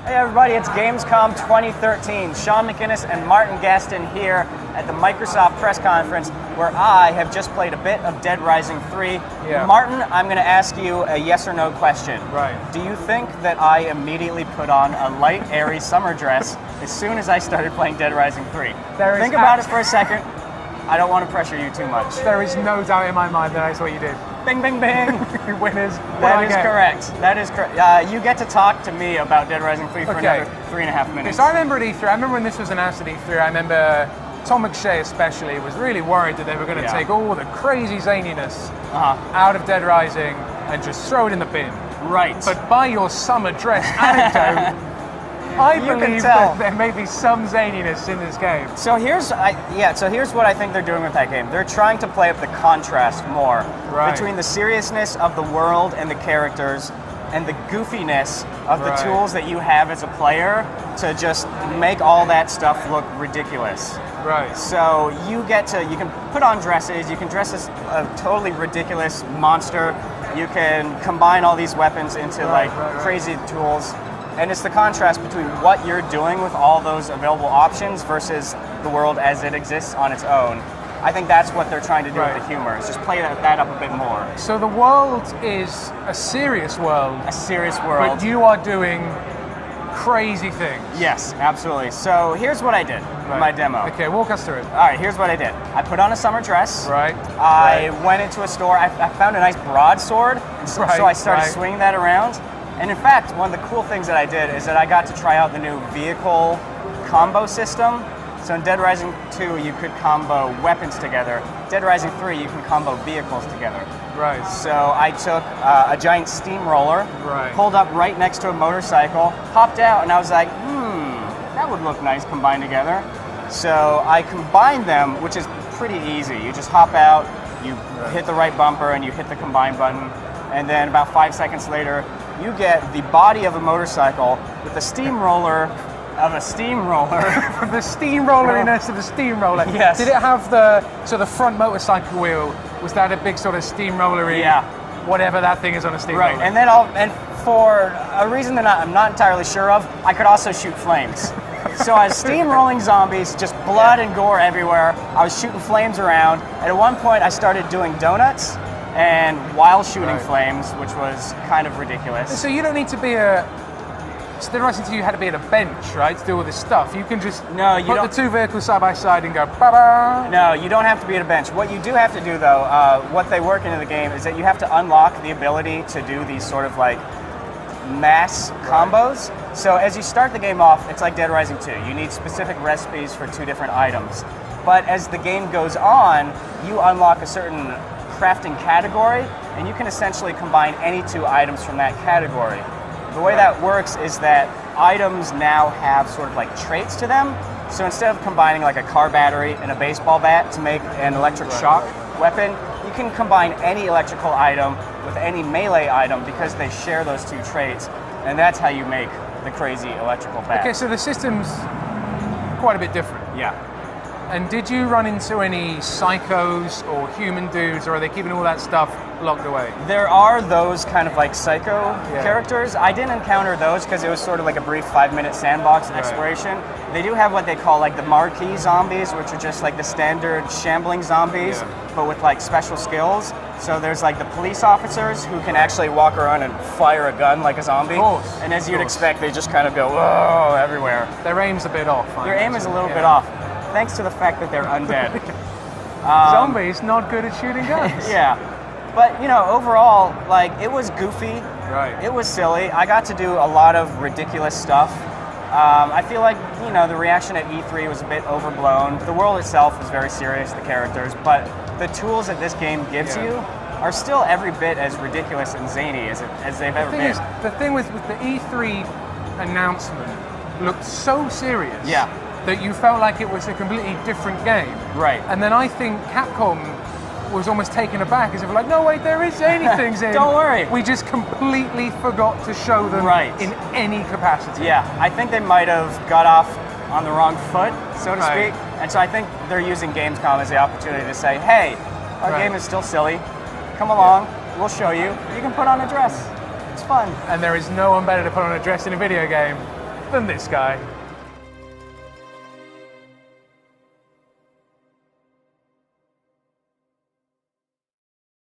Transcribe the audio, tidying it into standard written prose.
Hey everybody, it's Gamescom 2013. Sean McInnes and Martin Gaston here at the Microsoft press conference where I have just played a bit of Dead Rising 3. Yeah. Martin, I'm going to ask you a yes or no question. Right. Do you think that I immediately put on a light, airy summer dress as soon as I started playing Dead Rising 3? Think about it for a second. I don't want to pressure you too much. There is no doubt in my mind that that's what you did. Bing, bing, bing. Winners. That is correct. That is correct. You get to talk to me about Dead Rising 3 for another 3.5 minutes. So I remember at E3, I remember when this was announced at E3, I remember Tom McShea especially was really worried that they were going to take all the crazy zaniness out of Dead Rising and just throw it in the bin. Right. But by your summer dress anecdote, I believe that there may be some zaniness in this game. So here's what I think they're doing with that game. They're trying to play up the contrast more between the seriousness of the world and the characters and the goofiness of the tools that you have as a player to just make all that stuff look ridiculous. Right. So you can put on dresses, you can dress as a totally ridiculous monster, you can combine all these weapons into crazy tools. And it's the contrast between what you're doing with all those available options versus the world as it exists on its own. I think that's what they're trying to do with the humor, is just play that up a bit more. So the world is a serious world. A serious world. But you are doing crazy things. Yes, absolutely. So here's what I did in my demo. Okay, walk us through it. All right, here's what I did. I put on a summer dress. Right. I went into a store. I found a nice broadsword, so I started swinging that around. And in fact, one of the cool things that I did is that I got to try out the new vehicle combo system. So in Dead Rising 2, you could combo weapons together. Dead Rising 3, you can combo vehicles together. Right. So I took a giant steamroller, pulled up right next to a motorcycle, hopped out, and I was like, that would look nice combined together. So I combined them, which is pretty easy. You just hop out, you hit the right bumper, and you hit the combine button. And then about 5 seconds later, you get the body of a motorcycle with the steamroller of a steamroller. The steamrolleriness of a steamroller. Yes. Did it have the front motorcycle wheel? Was that a big sort of steamrollery? Yeah. Whatever that thing is on a steamroller. Right. And then for a reason that I'm not entirely sure of, I could also shoot flames. So I was steamrolling zombies, just blood and gore everywhere. I was shooting flames around. And at one point, I started doing donuts. And while shooting flames, which was kind of ridiculous. So you don't need to be Dead Rising 2, you had to be at a bench, right, to do all this stuff. You can just put the two vehicles side by side and go, ba-ba. No, you don't have to be at a bench. What you do have to do, though, what they work into the game is that you have to unlock the ability to do these sort of like mass combos. So as you start the game off, it's like Dead Rising 2. You need specific recipes for 2 different items. But as the game goes on, you unlock a certain crafting category, and you can essentially combine any 2 items from that category. The way that works is that items now have sort of like traits to them. So instead of combining like a car battery and a baseball bat to make an electric shock weapon, you can combine any electrical item with any melee item because they share those 2 traits, and that's how you make the crazy electrical bat. Okay, so the system's quite a bit different. Yeah. And did you run into any psychos or human dudes, or are they keeping all that stuff locked away? There are those kind of like psycho characters. I didn't encounter those because it was sort of like a brief 5-minute sandbox exploration. They do have what they call like the marquee zombies, which are just like the standard shambling zombies, but with like special skills. So there's like the police officers who can actually walk around and fire a gun like a zombie. And as you'd expect, they just kind of go, whoa, everywhere. Their aim's a bit off. Their aim is a little bit off, thanks to the fact that they're undead. Zombies not good at shooting guns. Yeah. But, you know, overall, like, it was goofy. Right. It was silly. I got to do a lot of ridiculous stuff. I feel like, you know, the reaction at E3 was a bit overblown. The world itself was very serious, the characters, but the tools that this game gives you are still every bit as ridiculous and zany as they've ever been. The thing with the E3 announcement looked so serious that you felt like it was a completely different game. Right. And then I think Capcom was almost taken aback, as if like, no wait, there is zany things in. Don't worry. We just completely forgot to show them in any capacity. Yeah, I think they might have got off on the wrong foot, so to speak. And so I think they're using Gamescom as the opportunity to say, hey, our game is still silly. Come along, we'll show you. You can put on a dress. It's fun. And there is no one better to put on a dress in a video game than this guy.